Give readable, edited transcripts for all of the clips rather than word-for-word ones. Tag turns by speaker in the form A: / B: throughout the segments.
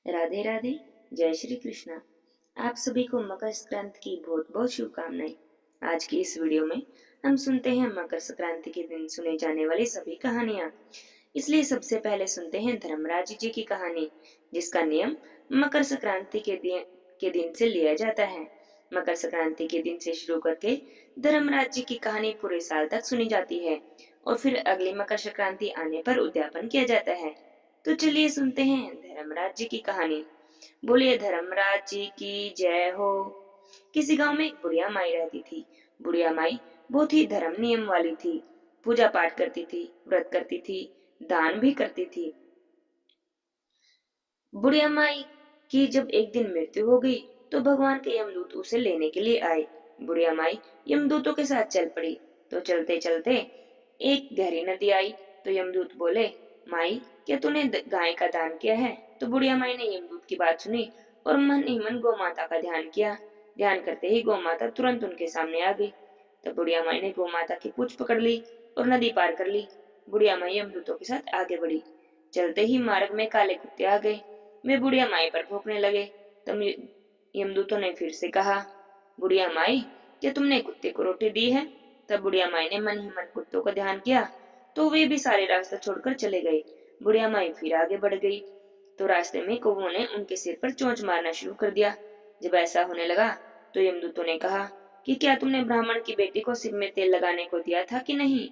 A: राधे राधे। जय श्री कृष्णा। आप सभी को मकर संक्रांति की बहुत बहुत शुभकामनाएं। आज की इस वीडियो में हम सुनते हैं मकर संक्रांति के दिन सुने जाने वाली सभी कहानियां। इसलिए सबसे पहले सुनते हैं धर्मराज जी की कहानी, जिसका नियम मकर संक्रांति के दिन से लिया जाता है। मकर संक्रांति के दिन से शुरू करके धर्मराज जी की कहानी पूरे साल तक सुनी जाती है और फिर अगली मकर संक्रांति आने पर उद्यापन किया जाता है। तो चलिए सुनते हैं धर्मराज जी की कहानी। बोलिए धर्मराज जी की जय हो। किसी गांव में एक बुढ़िया माई रहती थी। बुढ़िया माई बहुत ही धर्म नियम वाली थी। पूजा पाठ करती थी, व्रत करती थी, दान भी करती थी। बुढ़िया माई की जब एक दिन मृत्यु हो गई तो भगवान के यमदूत उसे लेने के लिए आए। बुढ़िया माई यमदूतों के साथ चल पड़ी। तो चलते चलते एक गहरी नदी आई। तो यमदूत बोले, माई क्या तूने गाय का दान किया है? तो बुढ़िया माई ने यमदूत की बात सुनी और मन ही मन गौ माता का ध्यान किया। ध्यान करते ही गौ माता तुरंत उनके सामने आ गई। तो बुढ़िया माई ने गौ माता की पूंछ पकड़ ली और नदी पार कर ली। बुढ़िया माई यमदूतों के साथ आगे बढ़ी। चलते ही मार्ग में काले कुत्ते आ गए। वे बुढ़िया माई पर भौंकने लगे। तब यमदूतों ने फिर से कहा, बुढ़िया माई क्या तुमने कुत्ते को रोटी दी है? तब बुढ़िया माई ने मन ही मन कुत्तों का ध्यान किया तो वे भी सारे रास्ता छोड़कर चले गए। बुढ़िया माई फिर आगे बढ़ गई तो रास्ते में कौवों ने उनके सिर पर चोंच मारना शुरू कर दिया। जब ऐसा होने लगा तो यमदूतों ने कहा कि क्या तुमने ब्राह्मण की बेटी को सिर में तेल लगाने को दिया था कि नहीं?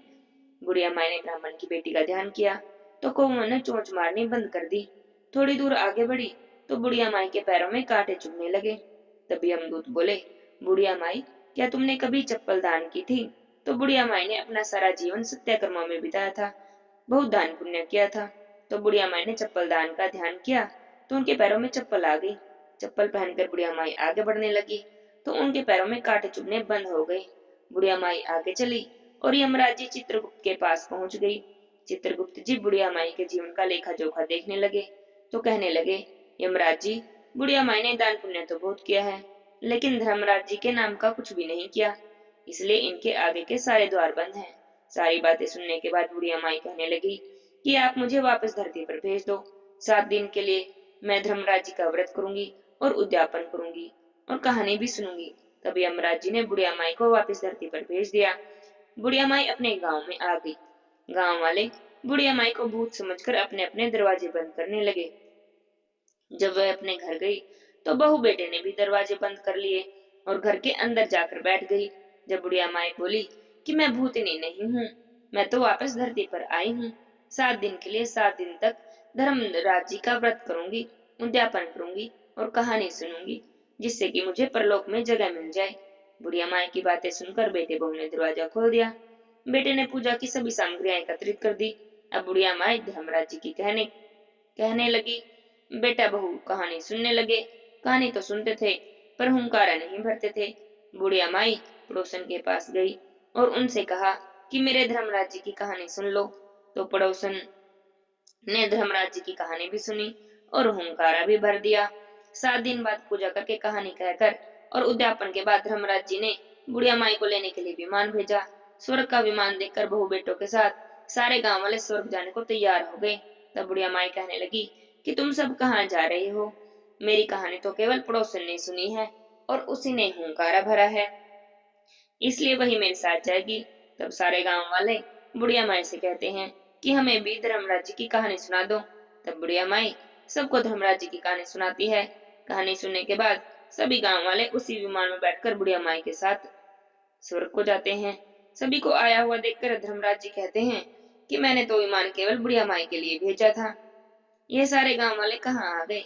A: बुढ़िया माई ने ब्राह्मण की बेटी का ध्यान किया तो कौवों ने चोंच मारनी बंद कर दी। थोड़ी दूर आगे बढ़ी तो बुढ़िया माई के पैरों में कांटे चुभने लगे। तभी यमदूत बोले, बुढ़िया माई क्या तुमने कभी चप्पल दान की थी? तो बुढ़िया माई ने अपना सारा जीवन सत्याकर्मों में बिताया था, बहुत दान पुण्य किया था। तो बुढ़िया माई ने चप्पल दान का ध्यान किया तो उनके पैरों में चप्पल आ गई। चप्पल पहनकर बुढ़िया माई आगे बढ़ने लगी तो उनके पैरों में कांटे चुभने बंद हो गए। बुढ़िया माई आगे चली और यमराज जी चित्रगुप्त के पास पहुंच गई। चित्रगुप्त जी बुढ़िया माई के जीवन का लेखा जोखा देखने लगे तो कहने लगे, यमराज जी बुढ़िया माई ने दान पुण्य तो बहुत किया है, लेकिन धर्मराज जी के नाम का कुछ भी नहीं किया, इसलिए इनके आगे के सारे द्वार बंद हैं। सारी बातें सुनने के बाद बुढ़िया माई कहने लगी कि आप मुझे वापस धरती पर भेज दो। 7 दिन के लिए मैं धर्मराज जी का व्रत करूंगी और उद्यापन करूंगी और कहानी भी सुनूंगी। तभी यमराज जी ने बुढ़िया माई को वापस धरती पर भेज दिया। बुढ़िया माई अपने गांव में आ गई। गांव वाले बुढ़िया माई को भूत समझकर अपने अपने दरवाजे बंद करने लगे। जब वह अपने घर गई तो बहू बेटे ने भी दरवाजे बंद कर लिए और घर के अंदर जाकर बैठ गई। जब बुढ़िया माई बोली कि मैं भूतनी नहीं हूँ, मैं तो वापस धरती पर आई हूँ। 7 दिन के लिए 7 दिन तक धर्मराज जी का व्रत करूंगी, उद्यापन करूंगी और कहानी सुनूंगी, जिससे कि मुझे परलोक में जगह मिल जाए। बुढ़िया माई की बातें सुनकर बेटे बहू ने दरवाजा खोल दिया। बेटे ने पूजा की सभी सामग्रियां एकत्रित कर दी। अब बुढ़िया माई धर्मराज जी की कहने लगी। बेटा बहू कहानी सुनने लगे। कहानी तो सुनते थे पर हुंकारा नहीं भरते थे। बुढ़िया माई पड़ोसन के पास गई और उनसे कहा कि मेरे धर्मराज जी की कहानी सुन लो। तो पड़ोसन ने धर्मराज जी की कहानी भी सुनी और हुंकारा भी भर दिया। 7 दिन बाद पूजा करके कहानी कहकर और उद्यापन के बाद धर्मराज जी ने बुढ़िया माई को लेने के लिए विमान भेजा। स्वर्ग का विमान देखकर बहू बेटों के साथ सारे गांव वाले स्वर्ग जाने को तैयार हो गए। तब बुढ़िया माई कहने लगी कि तुम सब कहाँ जा रहे हो? मेरी कहानी तो केवल पड़ोसन ने सुनी है और उसी ने हुंकारा भरा है, इसलिए वही मेरे साथ जाएगी। तब सारे गांव वाले बुढ़िया माई से कहते हैं कि हमें भी धर्मराज जी की कहानी सुना दो। तब बुढ़िया माई सबको धर्मराज जी की कहानी सुनाती है। कहानी सुनने के बाद सभी गांव वाले उसी विमान में बैठकर बुढ़िया माई के साथ स्वर्ग को जाते हैं। सभी को आया हुआ देखकर धर्मराज जी कहते हैं कि मैंने तो विमान केवल बुढ़िया माई के लिए भेजा था, ये सारे गांव वाले कहाँ आ गए?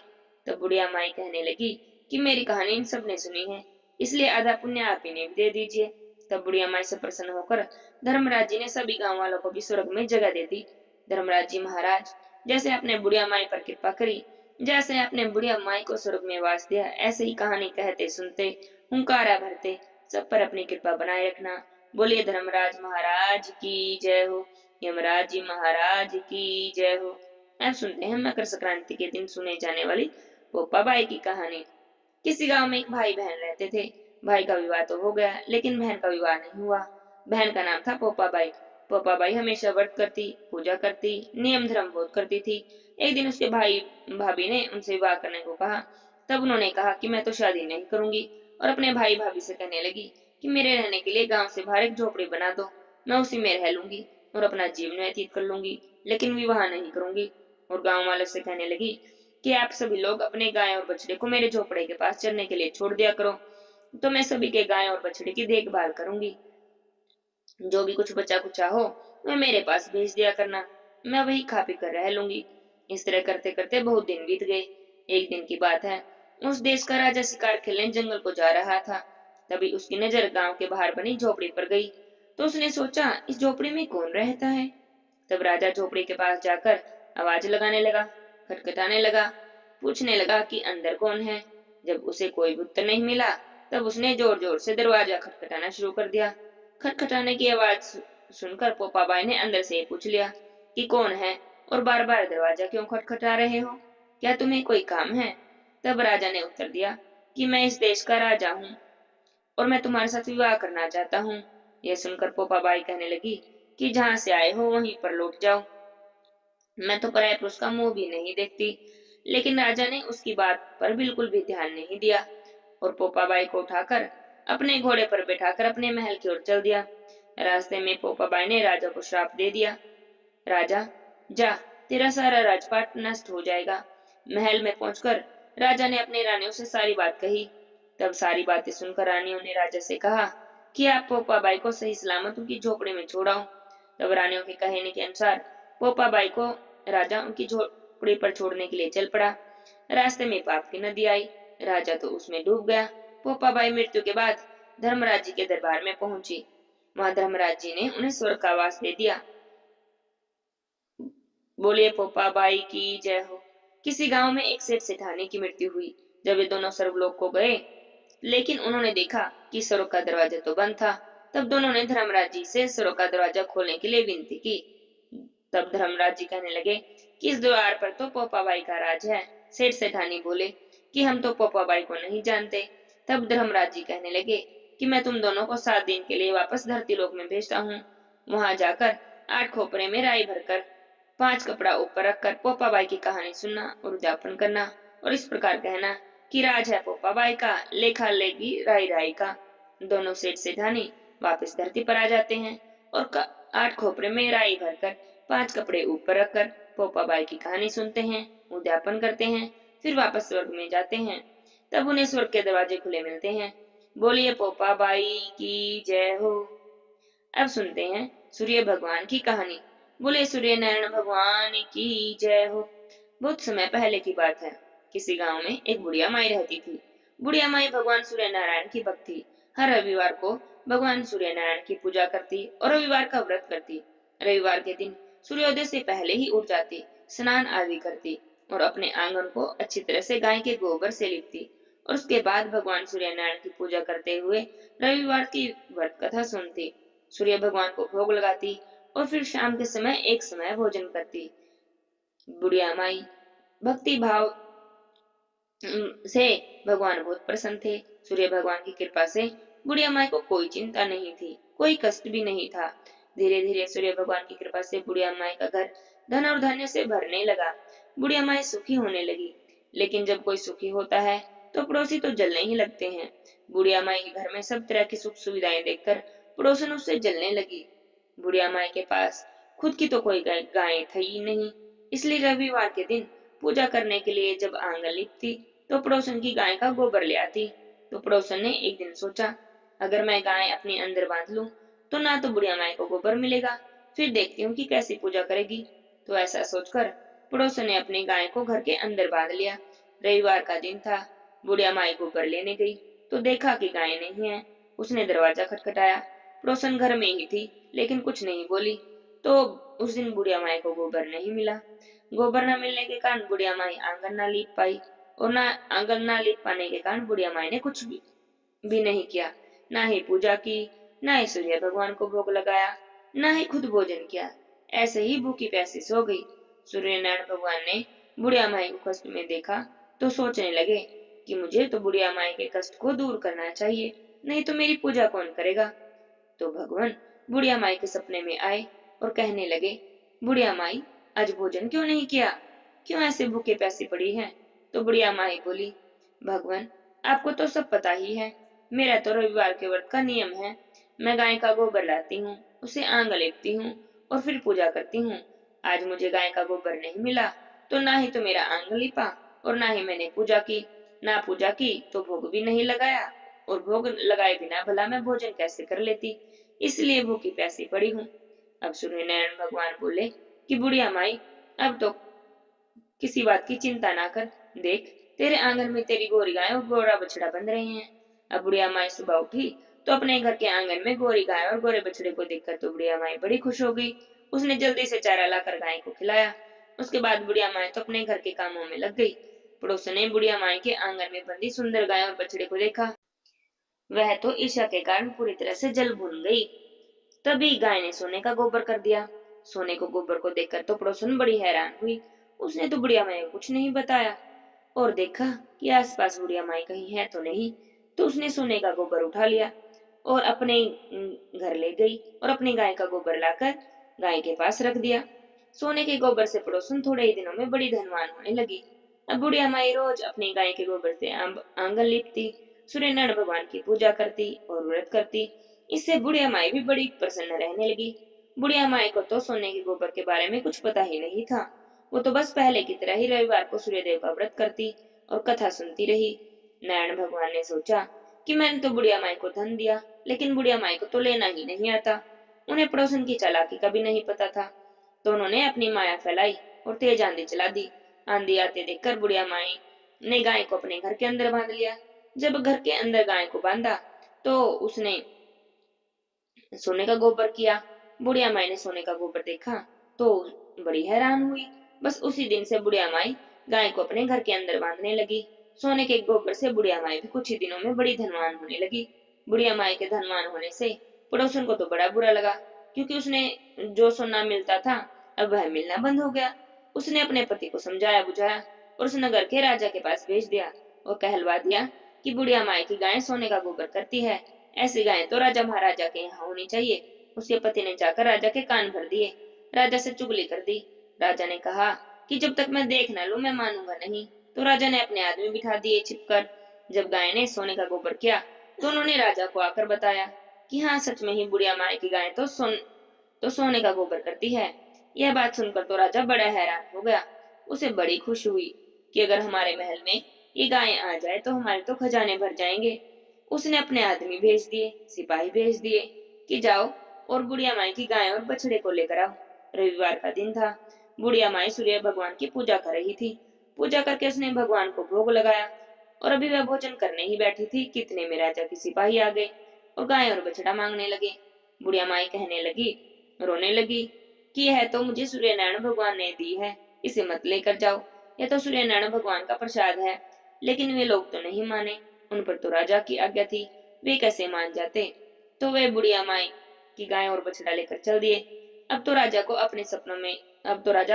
A: तब बुढ़िया माई कहने लगी कि मेरी कहानी इन सब ने सुनी है, इसलिए आधा पुण्य आप इन्हें भी दे दीजिए। तब बुढ़िया माई से प्रसन्न होकर धर्मराज जी ने सभी गांव वालों को भी स्वर्ग में जगह दे दी। धर्मराज जी महाराज जैसे आपने बुढ़िया माई पर कृपा करी, जैसे आपने बुढ़िया माई को स्वर्ग में वास दिया, ऐसे ही कहानी कहते सुनते हुंकारा भरते सब पर अपनी कृपा बनाए रखना। बोलिए धर्मराज महाराज की जय हो। यमराज जी महाराज की जय हो। अब सुनते हैं मकर संक्रांति के दिन सुने जाने वाली पोपा बाई की कहानी। किसी गांव में एक भाई बहन रहते थे। भाई का विवाह तो हो गया लेकिन बहन का विवाह नहीं हुआ। बहन का नाम था पोपा बाई। पोपाबाई हमेशा व्रत करती, पूजा करती, नियम धर्म बहुत करती थी। एक दिन उसके भाई भाभी ने उनसे विवाह करने को कहा। तब उन्होंने कहा कि मैं तो शादी नहीं करूंगी, और अपने भाई भाभी से कहने लगी कि मेरे रहने के लिए गांव से बाहर एक झोपड़ी बना दो, मैं उसी में रह लूंगी और अपना जीवन व्यतीत कर लूंगी, लेकिन विवाह नहीं करूंगी। और गांव वालों से कहने लगी कि आप सभी लोग अपने गाय और बछड़े को मेरे झोपड़े के पास चरने के लिए छोड़ दिया करो, तो मैं सभी के गाय और बछड़े की देखभाल करूंगी। जो भी कुछ बचा कुचा हो वह मेरे पास भेज दिया करना, मैं वही खा पी कर रह लूंगी। इस तरह करते करते बहुत दिन बीत गए। एक दिन की बात है, उस देश का राजा शिकार खेलने जंगल को जा रहा था। तभी उसकी नजर गांव के बाहर बनी झोपड़ी पर गई। तो उसने सोचा, इस झोपड़ी में कौन रहता है। तब राजा झोपड़ी के पास जाकर आवाज लगाने लगा, खटखटाने लगा, पूछने लगा कि अंदर कौन है। जब उसे कोई भी उत्तर नहीं मिला, तब उसने जोर जोर से दरवाजा खटखटाना शुरू कर दिया। खटखटाने की आवाज सुनकर पोपाबाई ने अंदर से पूछ लिया कि कौन है और बार बार दरवाजा क्यों खटखटा रहे हो, क्या तुम्हें कोई काम है। तब राजा ने उत्तर दिया कि मैं इस देश का राजा हूँ और मैं तुम्हारे साथ विवाह करना चाहता हूँ। यह सुनकर पोपाबाई कहने लगी कि जहाँ से आए हो वहीं पर लौट जाओ, मैं तो पराये पुरुष का मुंह भी नहीं देखती। लेकिन राजा ने उसकी बात पर बिल्कुल भी ध्यान नहीं दिया और पोपाबाई को उठाकर अपने घोड़े पर बैठाकर अपने महल की ओर चल दिया। रास्ते में पोपाबाई ने राजा को श्राप दे दिया, राजा जा, तेरा सारा राजपाट नष्ट हो जाएगा। महल में पहुंचकर राजा ने अपनी रानियों से सारी बात कही। तब सारी बातें सुनकर रानियों ने राजा से कहा कि आप पोपाबाई को सही सलामत उनकी झोपड़ी में छोड़ाओ। तब रानियों के कहने के अनुसार पोपाबाई को राजा उनकी झोपड़ी पर छोड़ने के लिए चल पड़ा। रास्ते में पाप की नदी आई, राजा तो उसमें डूब गया। पोपाबाई मृत्यु के बाद धर्मराज जी के दरबार में पहुंची। वहां धर्मराज जी ने उन्हें स्वर्ग का आवास दे दिया। बोलिए पोपाबाई की जय हो। किसी गांव में एक सेठ सेठानी की मृत्यु हुई। जब वे दोनों स्वर्गलोक को गए, लेकिन उन्होंने देखा कि स्वर्ग का दरवाजा तो बंद था। तब दोनों ने धर्मराज जी से स्वर्ग का दरवाजा खोलने के लिए विनती की। तब धर्मराज जी कहने लगे कि इस द्वार पर तो पोपाबाई का राज है। सेठ सेठानी बोले कि हम तो पोपाबाई को नहीं जानते। तब धर्मराज जी कहने लगे कि मैं तुम दोनों को 7 दिन के लिए वापस धरती लोक में भेजता हूँ। वहां जाकर 8 खोपरे में राई भरकर 5 कपड़ा ऊपर रखकर पोपाबाई की कहानी सुनना और उद्यापन करना, और इस प्रकार कहना कि राज है पोपाबाई का, लेखा लेगी राई राई का। दोनों सेठ सेठानी वापस धरती पर आ जाते हैं और 8 खोपरे में राई भरकर 5 कपड़े ऊपर रखकर पोपाबाई की कहानी सुनते हैं, उद्यापन करते हैं, फिर वापस स्वर्ग में जाते हैं। तब उन्हें स्वर्ग के दरवाजे खुले मिलते हैं। बोलिए पोपाबाई की जय हो। अब सुनते हैं सूर्य भगवान की कहानी। बोले सूर्य नारायण भगवान की जय हो। बहुत समय पहले की बात है, किसी गांव में एक बुढ़िया माई रहती थी। बुढ़िया माई भगवान सूर्य नारायण की भक्त थी। हर रविवार को भगवान सूर्य नारायण की पूजा करती और रविवार का व्रत करती। रविवार के दिन सूर्योदय से पहले ही उठ जाती, स्नान आदि करती और अपने आंगन को अच्छी तरह से गाय के गोबर से लिपती, और उसके बाद भगवान सूर्य नारायण की पूजा करते हुए रविवार की व्रत कथा सुनती, सूर्य भगवान को भोग लगाती और फिर शाम के समय एक समय भोजन करती। बुढ़िया माई भक्ति भाव से भगवान बहुत प्रसन्न थे। सूर्य भगवान की कृपा से बुढ़िया माई को कोई चिंता नहीं थी, कोई कष्ट भी नहीं था। धीरे धीरे सूर्य भगवान की कृपा से बुढ़िया माई का घर धन और धान्य से भरने लगा। बुढ़िया माई सुखी होने लगी। लेकिन जब कोई सुखी होता है तो पड़ोसी तो जलने ही लगते हैं। बुढ़िया माई के घर में सब तरह की सुख सुविधाएं देखकर पड़ोसन उससे जलने लगी। बुढ़िया माई के पास खुद की तो कोई गाय थी ही नहीं, इसलिए रविवार के दिन पूजा करने के लिए जब आंगन लिपती तो पड़ोसन की गाय का गोबर ले आती। तो पड़ोसन ने एक दिन सोचा, अगर मैं गाय अपने अंदर बांध लूं तो ना तो बुढ़िया माई को गोबर मिलेगा, फिर देखती हूँ कि कैसी पूजा करेगी। तो ऐसा सोचकर पड़ोसन ने अपनी गाय को घर के अंदर बांध लिया। रविवार का दिन था। बुढ़िया माई गोबर लेने गई तो देखा कि गाय नहीं है। उसने दरवाजा खटखटाया। पड़ोसन घर में ही थी लेकिन कुछ नहीं बोली। तो उस दिन बुढ़िया माई को गोबर नहीं मिला। गोबर न मिलने के कारण बुढ़िया माई आंगन न लीप पाई, और ना आंगन न लीप पाने के कारण बुढ़िया माई ने कुछ भी नहीं किया, ना ही पूजा की, ना ही सूर्य भगवान को भोग लगाया, ना ही खुद भोजन किया। ऐसे ही भूखी प्यासी सो गई। सूर्य नारायण भगवान ने बुढ़िया माई को कष्ट में देखा तो सोचने लगे कि मुझे तो बुढ़िया माई के कष्ट को दूर करना चाहिए, नहीं तो मेरी पूजा कौन करेगा। तो भगवान बुढ़िया माई के सपने में आए और कहने लगे, बुढ़िया माई, आज भोजन क्यों नहीं किया? क्यों ऐसे भूखे प्यासी पड़ी है? तो बुढ़िया माई बोली, भगवान, आपको तो सब पता ही है, मेरा तो रविवार के व्रत का नियम है। मैं गाय का गोबर लाती हूँ, उसे आंग लेपती हूँ और फिर पूजा करती हूँ। आज मुझे गाय का गोबर नहीं मिला, तो ना ही तो मेरा आंग लिपा और ना ही मैंने पूजा की। ना पूजा की तो भोग भी नहीं लगाया, और भोग लगाए बिना भला मैं भोजन कैसे कर लेती? इसलिए भूखी प्यासी पड़ी हूँ। अब सूर्यनारायण भगवान बोले कि बुढ़िया माई, अब तो किसी बात की चिंता ना कर। देख, तेरे आंगन में तेरी गोरी गाय और गोरा बछड़ा बंध रहे हैं। अब बुढ़िया माई सुबह उठी तो अपने घर के आंगन में गोरी गाय और गोरे बछड़े को देखकर तो बुढ़िया माई बड़ी खुश हो गई। उसने जल्दी से चारा लाकर गाय को खिलाया। उसके बाद बुढ़िया माई तो अपने घर के कामों में लग गई। पड़ोसन ने बुढ़िया माई के आंगन में बंधी सुंदर गाय और बछड़े को देखा। वह तो ईर्ष्या के कारण पूरी तरह से जल भून गई। तभी गाय ने सोने का गोबर कर दिया। सोने को गोबर को देखकर तो पड़ोसन बड़ी हैरान हुई। उसने तो बुढ़िया माई को कुछ नहीं बताया और देखा कि आसपास बुढ़िया माई कहीं है तो नहीं। तो उसने सोने का गोबर उठा लिया और अपने घर ले गई और अपनी गाय का गोबर लाकर गाय के पास रख दिया। सोने के गोबर से पड़ोसन थोड़े ही दिनों में बड़ी धनवान होने लगी। अब बुढ़िया माई रोज अपनी गाय के गोबर से आंगन लीपती, सूर्यनारायण भगवान की पूजा करती और व्रत करती। इससे बुढ़िया माई भी बड़ी प्रसन्न रहने लगी। बुढ़िया माई को तो सोने के गोबर के बारे में कुछ पता ही नहीं था। वो तो बस पहले की तरह ही रविवार को सूर्यदेव का व्रत करती और कथा सुनती रही। नारायण भगवान ने सोचा कि मैंने तो बुढ़िया माई को धन दिया, लेकिन बुढ़िया माई को तो लेना ही नहीं आता। उन्हें पड़ोसन की चालाकी का भी नहीं पता था। तो उन्होंने अपनी माया फैलाई और तेज आंधी चला दी। आंधी आते देखकर बुढ़िया माई ने गाय को अपने घर के अंदर बांध लिया। जब घर के अंदर गाय को बांधा तो उसने सोने का गोबर किया। बुढ़िया माई ने सोने का गोबर देखा तो बड़ी हैरान हुई। बस उसी दिन से बुढ़िया माई गाय को अपने घर के अंदर बांधने लगी। सोने के गोबर से बुढ़िया माई भी कुछ ही दिनों में बड़ी धनवान होने लगी। बुढ़िया माई के धनवान होने से पड़ोसन को तो बड़ा बुरा लगा, क्योंकि उसने जो सोना मिलता था अब वह मिलना बंद हो गया। उसने अपने पति को समझाया बुझाया और उस नगर के राजा के पास भेज दिया और कहलवा दिया कि बुढ़िया माई की गाय सोने का गोबर करती है। ऐसी गाय तो राजा महाराजा के यहाँ होनी चाहिए। उसके पति ने जाकर राजा के कान भर दिए, राजा से चुगली कर दी। राजा ने कहा कि जब तक मैं देख न लूं मैं मानूंगा नहीं। तो राजा ने अपने आदमी बिठा दिए छिपकर। जब गाय ने सोने का गोबर किया तो उन्होंने राजा को आकर बताया कि हाँ, सच में ही बुढ़िया माई की गाय तो सोने का गोबर करती है। यह बात सुनकर तो राजा बड़ा हैरान हो गया। उसे बड़ी खुश हुई कि अगर हमारे महल में ये गाय आ जाए तो हमारे तो खजाने भर जाएंगे। उसने अपने आदमी भेज दिए, सिपाही भेज दिए कि जाओ और बुढ़िया माई की गाय और बछड़े को लेकर आओ। रविवार का दिन था। बुढ़िया माई सूर्य भगवान की पूजा कर रही थी। पूजा करके उसने भगवान को भोग लगाया और अभी वह भोजन करने ही बैठी थी कि इतने में राजा के सिपाही आ गए और गाय और बछड़ा मांगने लगे। बुढ़िया माई कहने लगी, रोने लगी कि यह तो मुझे सूर्य नारायण भगवान ने दी है, इसे मत लेकर जाओ। यह तो सूर्य नारायण भगवान का प्रसाद है। लेकिन वे लोग तो नहीं माने। उन पर तो राजा की आज्ञा थी, वे कैसे मान जाते? तो वे बुढ़िया माई की गाय और बछड़ा लेकर चल दिए। अब तो राजा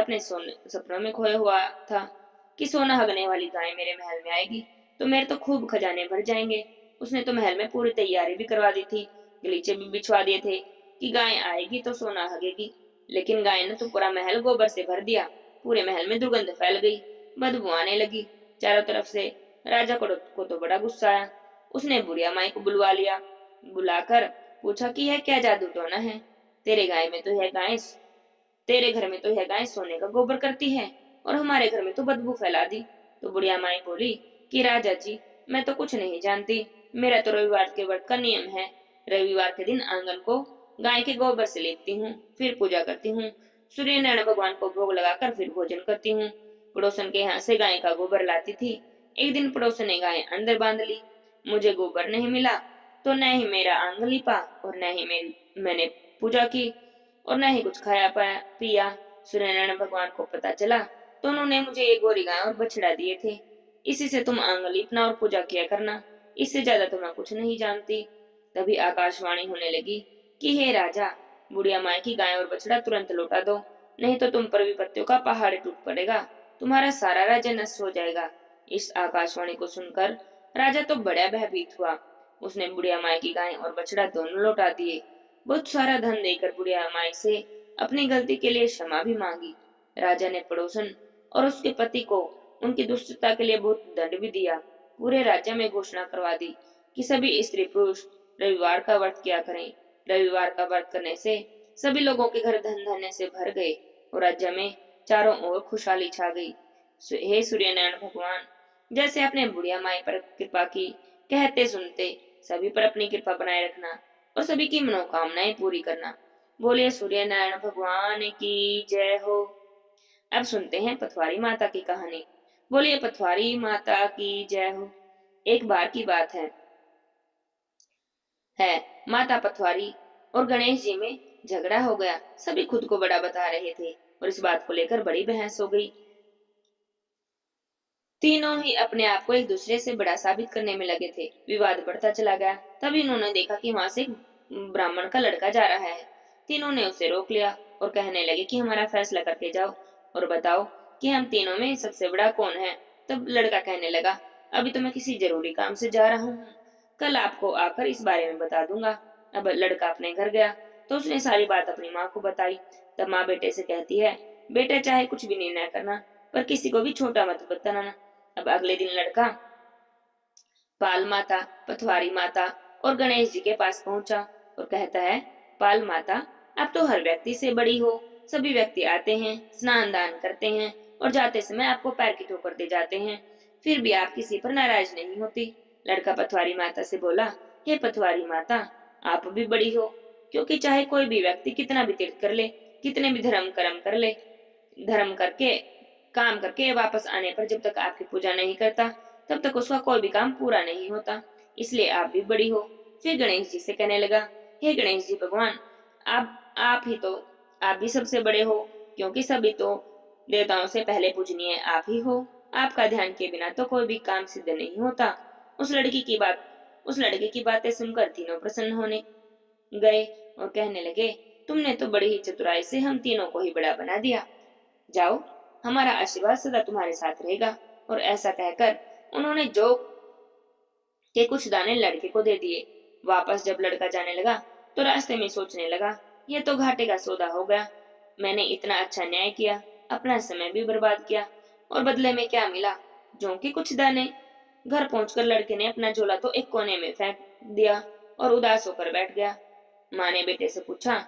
A: अपने सोने सपनों में खोया हुआ था कि सोना हगने वाली गाय मेरे महल में आएगी तो मेरे तो खूब खजाने भर जाएंगे। उसने तो महल में पूरी तैयारी भी करवा दी थी, गलीचे भी बिछवा दिए थे कि गाय आएगी तो सोना हगेगी। लेकिन गाय ने तो पूरा महल गोबर से भर दिया। पूरे महल में दुर्गंध फैल गई, बदबू आने लगी चारों तरफ से। राजा को तो बड़ा गुस्सा आया। उसने बुढ़िया माई को बुलवा लिया। बुलाकर पूछा कि यह क्या जादू टोना है? तेरे गाय में तो यह गाय तेरे घर में तो यह गाय सोने का गोबर करती है और हमारे घर में तो बदबू फैला दी। तो बुढ़िया माई बोली कि राजा जी, मैं तो कुछ नहीं जानती। मेरा तो रविवार के व्रत का नियम है। रविवार के दिन आंगन को गाय के गोबर से लेपती हूँ, फिर पूजा करती हूँ, सूर्य नारायण भगवान को भोग लगाकर फिर भोजन करती हूँ। पड़ोसन के यहाँ से गाय का गोबर लाती थी। एक दिन पड़ोसन ने गाय अंदर बांध ली। मुझे गोबर नहीं मिला तो न ही मेरा आंगन लिपा और न ही मैंने पूजा की और न ही कुछ खाया पाया पिया। सूर्यनारायण भगवान को पता चला तो उन्होंने मुझे एक गोरी गाय और बछड़ा दिए थे। इसी से तुम आंगन लिपना और पूजा किया करना, इससे ज्यादा तो मैं कुछ नहीं जानती। तभी आकाशवाणी होने लगी कि हे राजा, बुढ़िया माई की गाय और बछड़ा तुरंत लौटा दो, नहीं तो तुम पर विपत्तियों का पहाड़ टूट पड़ेगा, तुम्हारा सारा राज्य नष्ट हो जाएगा। इस आकाशवाणी को सुनकर राजा तो बड़ा भयभीत हुआ। उसने बुढ़िया माई की गाय और बछड़ा दोनों लौटा दिए। बहुत सारा धन देकर बुढ़िया माई से अपनी गलती के लिए क्षमा भी मांगी। राजा ने पड़ोसन और उसके पति को उनकी दुष्टता के लिए बहुत दंड भी दिया। पूरे राज्य में घोषणा करवा दी कि सभी स्त्री पुरुष रविवार का व्रत किया करें। रविवार का व्रत करने से सभी लोगों के घर धन धान्य से भर गए और राज्य में चारों ओर खुशहाली छा गई। हे सूर्यनारायण भगवान, जैसे आपने बुढ़िया माई पर कृपा की, कहते सुनते सभी पर अपनी कृपा बनाए रखना और सभी की मनोकामनाएं पूरी करना। बोलिए सूर्यनारायण भगवान की जय हो। अब सुनते हैं पथवारी माता की कहानी। बोलिए पथवारी माता की जय हो। एक बार की बात है माता पथवारी और गणेश जी में झगड़ा हो गया। सभी खुद को बड़ा बता रहे थे और इस बात को लेकर बड़ी बहस हो गई। तीनों ही अपने आप को एक दूसरे से बड़ा साबित करने में लगे थे। विवाद बढ़ता चला गया। तभी इन्होंने देखा कि वहां से एक ब्राह्मण का लड़का जा रहा है। तीनों ने उसे रोक लिया और कहने लगे कि हमारा फैसला करके जाओ और बताओ कि हम तीनों में सबसे बड़ा कौन है। तब लड़का कहने लगा, अभी तो मैं किसी जरूरी काम से जा रहा हूँ, कल आपको आकर इस बारे में बता दूंगा। अब लड़का अपने घर गया तो उसने सारी बात अपनी माँ को बताई। तब माँ बेटे से कहती है, बेटा चाहे कुछ भी निर्णय करना पर किसी को भी छोटा मत बताना। अब अगले दिन लड़का पाल माता, पथवारी माता और गणेश जी के पास पहुंचा और कहता है, पाल माता, आप तो हर व्यक्ति से बड़ी हो। सभी व्यक्ति आते हैं, स्नान दान करते हैं और जाते समय आपको पैर की ठोकर दे जाते हैं, फिर भी आप किसी पर नाराज नहीं होती। लड़का पथवारी माता से बोला, हे पथवारी माता, आप भी बड़ी हो, क्योंकि चाहे कोई भी व्यक्ति कितना भी तीर्थ कर ले, कितने भी धर्म कर्म कर ले, धर्म करके काम करके वापस आने पर जब तक आपकी पूजा नहीं करता तब तक उसका कोई भी काम पूरा नहीं होता, इसलिए आप भी बड़ी हो। फिर गणेश जी से कहने लगा, हे गणेश जी भगवान, आप ही तो, आप भी सबसे बड़े हो, क्योंकि सभी तो देवताओं से पहले पूजनीय आप ही हो। आपका ध्यान के बिना तो कोई भी काम सिद्ध नहीं होता। उस लड़के की बातें सुनकर तीनों प्रसन्न होने गए और कहने लगे, तुमने तो बड़ी ही चतुराई से हम तीनों को ही बड़ा बना दिया। जाओ, हमारा आशीर्वाद सदा तुम्हारे साथ रहेगा। और ऐसा कहकर उन्होंने जौ के कुछ दाने लड़के को दे दिए। वापस जब लड़का जाने लगा तो रास्ते में सोचने लगा, यह तो घाटे का सौदा हो गया। मैंने इतना अच्छा न्याय किया, अपना समय भी बर्बाद किया और बदले में क्या मिला? जौ के कुछ दाने। घर पहुंचकर लड़के ने अपना झोला तो एक कोने में फेंक दिया और उदास होकर बैठ गया। माँ ने बेटे से पूछा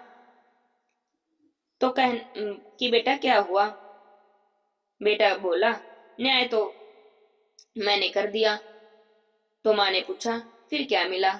A: तो कि बेटा क्या हुआ? बेटा बोला, न्याय तो मैंने कर दिया। तो माँ ने पूछा, फिर क्या मिला?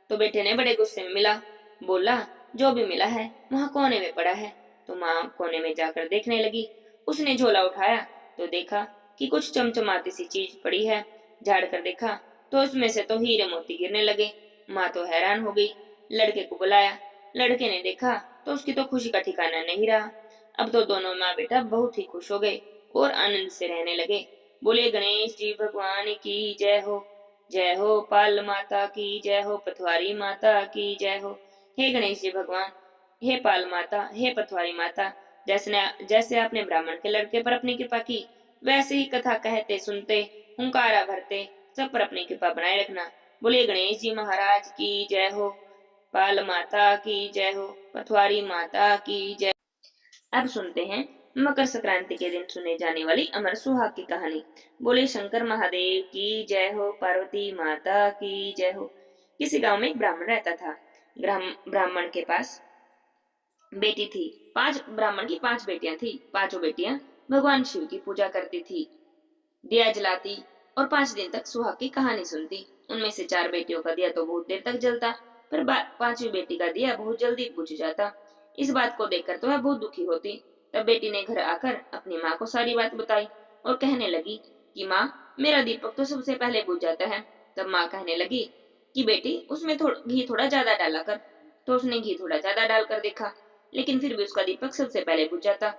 A: तो बेटे ने बड़े गुस्से में मिला बोला, जो भी मिला है वहां कोने में पड़ा है। तो माँ कोने में जाकर देखने लगी। उसने झोला उठाया तो देखा कि कुछ चमचमाती सी चीज पड़ी है। झाड़ कर देखा तो उसमें से तो हीरे मोती गिरने लगे। माँ तो हैरान हो गई। लड़के को बुलाया। लड़के ने देखा तो उसकी तो खुशी का ठिकाना नहीं रहा। अब तो दोनों माँ बेटा बहुत ही खुश हो गए और आनंद से रहने लगे। बोले गणेश जी भगवान की जय हो। जय हो पाल माता की जय हो, पथवारी माता की जय हो। हे गणेश जी भगवान, हे पाल माता, हे पथवारी माता, जैसे आपने ब्राह्मण के लड़के पर अपनी कृपा की, वैसे ही कथा कहते सुनते हुंकारा भरते सब पर अपनी कृपा बनाए रखना। बोलिए गणेश जी महाराज की जय हो, पाल माता की जय हो, पथवारी माता की जय। अब सुनते हैं मकर संक्रांति के दिन सुने जाने वाली अमर सुहाग की कहानी। बोले शंकर महादेव की जय हो, पार्वती माता की जय हो। किसी गांव में एक ब्राह्मण रहता था। ब्राह्मण के पास बेटी थी। ब्राह्मण की 5 बेटियां थी। पांचों बेटियां भगवान शिव की पूजा करती थी, दिया जलाती और 5 दिन तक सुहाग की कहानी सुनती। उनमें से 4 बेटियों का दिया तो बहुत देर तक जलता, पर 5वीं बेटी का दिया बहुत जल्दी बुझ जाता। इस बात को देखकर तो वह बहुत दुखी होती। तब बेटी ने घर आकर अपनी माँ को सारी बात बताई और कहने लगी कि माँ, मेरा दीपक तो सबसे पहले बुझ जाता है। तब माँ कहने लगी कि बेटी, उसमें घी थोड़ा ज्यादा डाला कर। तो उसने घी थोड़ा ज्यादा डालकर देखा, लेकिन फिर भी उसका दीपक सबसे पहले बुझ जाता।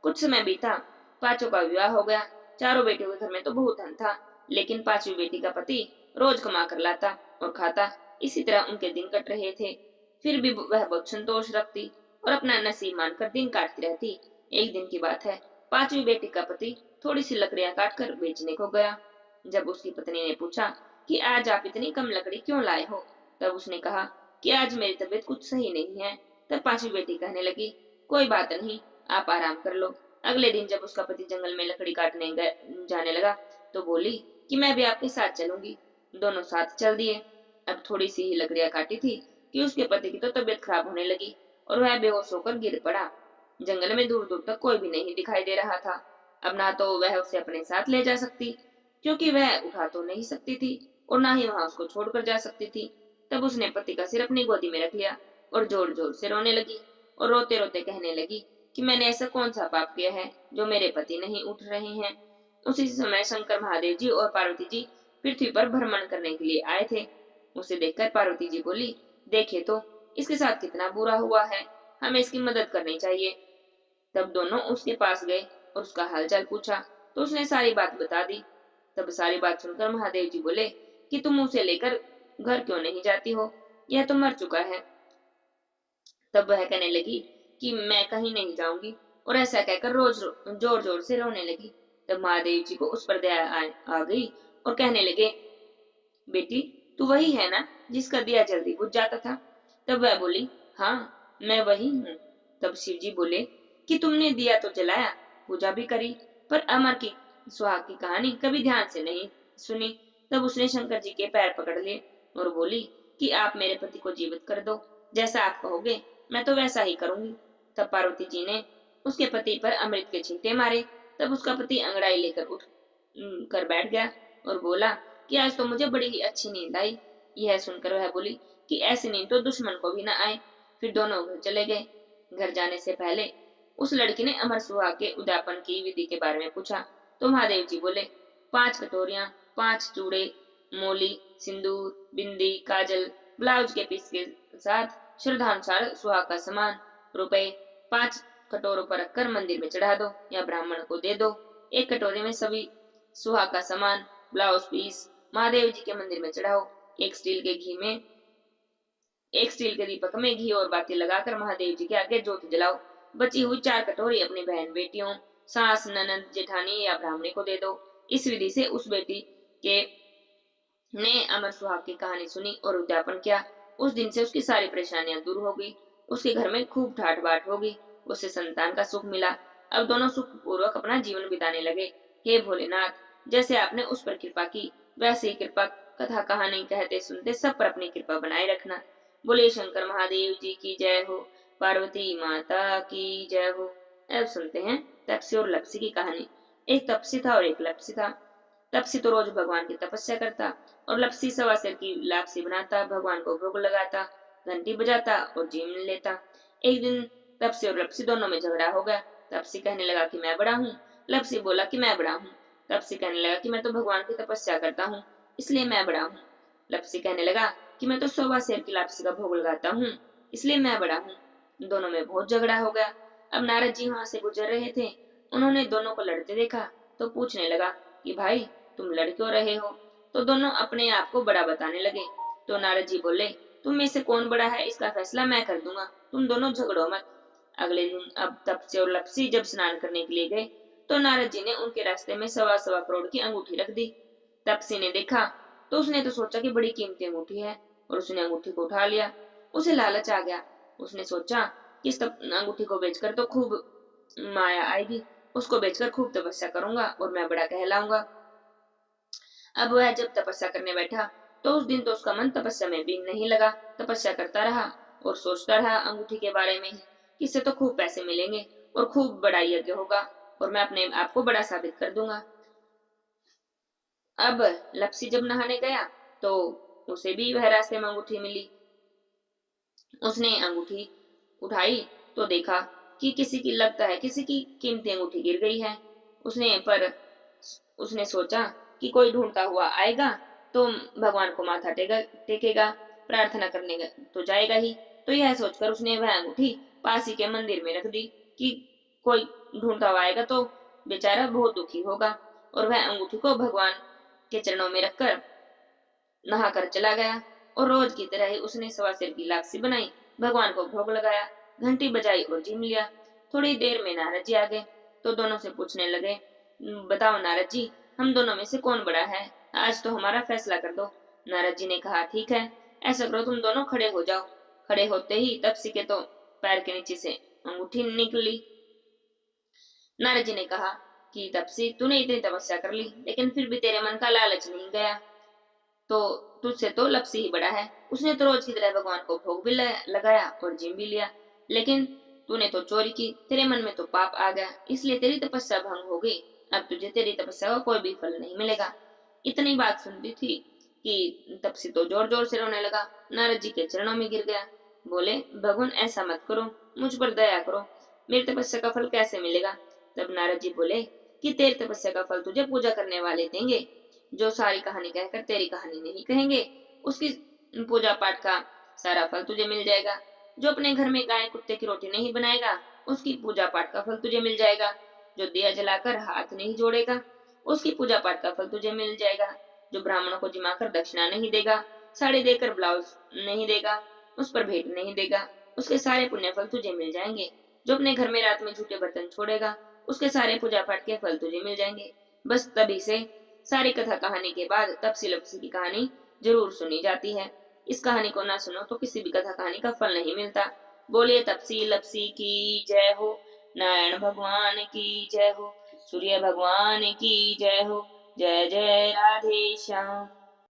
A: कुछ समय बीता, पांचों का विवाह हो गया। चारों बेटियों के घर में तो बहुत धन था, लेकिन 5वीं बेटी का पति रोज कमा कर लाता और खाता। इसी तरह उनके दिन कट रहे थे। फिर भी वह बहुत संतोष रखती और अपना नसीब मानकर दिन काटती रहती। एक दिन की बात है, 5वीं बेटी का पति थोड़ी सी लकड़ियां काट कर बेचने को गया। जब उसकी पत्नी ने पूछा कि आज आप इतनी कम लकड़ी क्यों लाए हो, तब उसने कहा, कि आज मेरी तबीयत कुछ सही नहीं है। तब पांचवी बेटी कहने लगी, कोई बात नहीं, आप आराम कर लो। अगले दिन जब उसका पति जंगल में लकड़ी काटने जाने लगा तो बोली कि मैं भी आपके साथ चलूंगी। दोनों साथ चल दिए। अब थोड़ी सी ही लकड़ियां काटी थी कि उसके पति की तो तबीयत खराब होने लगी और वह बेहोश होकर गिर पड़ा। जंगल में दूर दूर तक कोई भी नहीं दिखाई दे रहा था। अब ना तो वह उसे अपने साथ ले जा सकती, क्योंकि वह उठा तो नहीं सकती थी, और ना ही वहां उसको छोड़कर जा सकती थी। तब उसने पति का सिर अपनी गोदी में रख लिया और जोर जोर से रोने लगी, और रोते रोते कहने लगी कि मैंने ऐसा कौन सा पाप किया है जो मेरे पति नहीं उठ रहे हैं। उसी समय शंकर महादेव जी और पार्वती जी पृथ्वी पर भ्रमण करने के लिए आए थे। उसे देखकर पार्वती जी बोली, देखे तो इसके साथ कितना बुरा हुआ है, हमें इसकी मदद करनी चाहिए। तब दोनों उसके पास गए और उसका हालचाल पूछा तो उसने सारी बात बता दी। तब सारी बात सुनकर महादेव जी बोले कि तुम उसे लेकर घर क्यों नहीं जाती हो, यह तो मर चुका है। तब वह कहने लगी कि मैं कहीं नहीं जाऊंगी, और ऐसा कहकर जोर जोर से रोने लगी। तब महादेव जी को उस पर दया आ गई और कहने लगे, बेटी तू वही है ना जिसका दिया जल्दी बुझ जाता था। तब वह बोली, हाँ मैं वही हूँ। तब शिव जी बोले कि तुमने दिया तो जलाया, पूजा भी करी, पर अमर की सुहाग की कहानी कभी ध्यान से नहीं सुनी। तब उसने शंकर जी के पैर पकड़ लिए और बोली कि आप मेरे पति को जीवित कर दो, जैसा आप कहोगे मैं तो वैसा ही करूंगी। तब पार्वती जी ने उसके पति पर अमृत के छींटे मारे। तब उसका पति अंगड़ाई लेकर उठ कर बैठ गया और बोला कि आज तो मुझे बड़ी ही अच्छी नींद आई। यह सुनकर वह बोली कि ऐसी नींद तो दुश्मन को भी न आए। फिर दोनों घर चले गए। घर जाने से पहले उस लड़की ने अमर सुहाग के उद्यापन की विधि के बारे में पूछा तो महादेव जी बोले, 5 कटोरियां, 5 चूड़े, मोली, सिंदूर, बिंदी, काजल, ब्लाउज के पीस के साथ श्रद्धानुसार सुहाग का सामान, रुपए 5 कटोरों पर रखकर मंदिर में चढ़ा दो या ब्राह्मण को दे दो। एक कटोरे में सभी सुहाग का सामान, ब्लाउज पीस महादेव जी के मंदिर में चढ़ाओ। एक स्टील के दीपक में घी और बाती लगाकर महादेव जी के आगे ज्योत जलाओ। बची हुई 4 कटोरी अपनी बहन बेटियों, सास, ननद, जेठानी या ब्राह्मणी को दे दो। इस विधि से उस बेटी के ने अमर सुहाग की कहानी सुनी और उद्यापन किया। उस दिन से उसकी सारी परेशानियां दूर हो गई। उसके घर में खूब ठाट बाट हो गई। उसे संतान का सुख मिला। अब दोनों सुख पूर्वक अपना जीवन बिताने लगे। हे भोलेनाथ, जैसे आपने उस पर कृपा की, वैसे ही कृपा कथा कहानी कहते सुनते सब पर अपनी कृपा बनाए रखना। बोले शंकर महादेव जी की जय हो, पार्वती माता की जय हो। अब सुनते हैं तपसी और लपसी की कहानी। एक तपसी था और एक लपसी था। तपसी तो रोज भगवान की तपस्या करता और लपसी सवा सिर की लापसी बनाता, भगवान को भोग लगाता, घंटी बजाता और जीम लेता। एक दिन तपसी और लपसी दोनों में झगड़ा हो गया। तपसी कहने लगा कि मैं बड़ा हूँ। लपसी बोला कि मैं बड़ा हूँ। तपसी कहने लगा कि मैं तो भगवान की तपस्या करता हूँ, इसलिए मैं बड़ा हूँ। लपसी कहने लगा कि मैं तो सवा शेर की लापसी का भोग लगाता हूँ, इसलिए मैं बड़ा हूँ। दोनों में बहुत झगड़ा हो गया। अब नारद जी वहां से गुजर रहे थे। उन्होंने दोनों को लड़ते देखा तो पूछने लगा कि भाई तुम लड़ क्यों रहे हो। तो दोनों अपने आप को बड़ा बताने लगे। तो नारद जी बोले, तुम में से कौन बड़ा है इसका फैसला मैं कर दूंगा, तुम दोनों झगड़ो मत। अगले दिन अब तपसी और लपसी जब स्नान करने के लिए गए तो नारद जी ने उनके रास्ते में 1.25 करोड़ की अंगूठी रख दी। तपसी ने देखा तो उसने तो सोचा कि बड़ी कीमती अंगूठी है, और उसने अंगूठी को उठा लिया। उसे लालच आ गया। उसने सोचा कि इस अंगूठी को बेचकर तो खूब माया आएगी, उसको बेचकर खूब तपस्या करूंगा और मैं बड़ा कहलाऊंगा। अब वह जब तपस्या करने बैठा तो उस दिन तो उसका मन तपस्या में भी नहीं लगा। तपस्या करता रहा और सोचता रहा अंगूठी के बारे में ही कि इससे तो खूब पैसे मिलेंगे और खूब बड़ा यज्ञ होगा और मैं अपने आप को बड़ा साबित कर दूंगा। अब लपसी जब नहाने गया तो उसे भी वह रास्ते में अंगूठी मिली। उसने अंगूठी उठाई तो देखा कि किसी की लगता है किसी की कीमती अंगूठी गिर गई है। उसने सोचा कि कोई ढूंढता हुआ आएगा तो भगवान को माथा टेकेगा, प्रार्थना करने तो जाएगा ही। तो यह सोचकर उसने वह अंगूठी पास ही के मंदिर में रख दी कि कोई ढूंढता हुआ आएगा तो बेचारा बहुत दुखी होगा। और वह अंगूठी को भगवान के चरणों में रखकर नहाकर चला गया। और रोज की तरह ही उसने 1.25 की लापसी बनाई, भगवान को भोग लगाया, घंटी बजाई और जिम लिया। थोड़ी देर में नारद जी आ गए तो दोनों से पूछने लगे, बताओ नारद जी, हम दोनों में से कौन बड़ा है, आज तो हमारा फैसला कर दो। नारद जी ने कहा, ठीक है, ऐसा करो, तुम दोनों खड़े हो जाओ। खड़े होते ही तपसी के तो पैर के नीचे से अंगूठी निकली। नारद जी ने कहा कि तपसी, तूने इतनी तपस्या कर ली, लेकिन फिर भी तेरे मन का लालच नहीं गया, तो तुझसे तो लपसी ही बड़ा है। उसने तो रोज की तरह भगवान को भोग भी लगाया और जिम भी लिया, लेकिन तूने तो चोरी की, तेरे मन में तो पाप आ गया, इसलिए तेरी तपस्या भंग हो गई। अब तुझे तेरी तपस्या का कोई भी फल नहीं मिलेगा। इतनी बात सुनती थी कि तपसी तो जोर जोर से रोने लगा, नारद जी के चरणों में गिर गया। बोले, भगवान ऐसा मत करो, मुझ पर दया करो, मेरी तपस्या का फल कैसे मिलेगा? तब नारद जी बोले कि तेरी तपस्या का फल तुझे पूजा करने वाले देंगे। जो सारी कहानी कहकर तेरी कहानी नहीं कहेंगे, उसकी पूजा पाठ का सारा फल तुझे मिल जाएगा। जो अपने घर में गाय कुत्ते की रोटी नहीं बनाएगा, उसकी पूजा पाठ का फल तुझे मिल जाएगा। जो दिया जलाकर हाथ नहीं जोड़ेगा, उसकी पूजा पाठ का फल तुझे मिल जाएगा। जो ब्राह्मणों को जिमाकर दक्षिणा नहीं देगा, साड़ी देकर ब्लाउज नहीं देगा, उस पर भेंट नहीं देगा, उसके सारे पुण्य फल तुझे मिल जाएंगे। जो अपने घर में रात में झूठे बर्तन छोड़ेगा, उसके सारे पूजा पाठ के फल तुझे मिल जाएंगे। बस तभी से सारी कथा कहानी के बाद तपसी लपसी की कहानी जरूर सुनी जाती है। इस कहानी को ना सुनो तो किसी भी कथा कहानी का फल नहीं मिलता। बोलिए तपसी लपसी की जय हो, नारायण भगवान की जय हो, सूर्य भगवान की जय हो। जय जय राधे श्याम।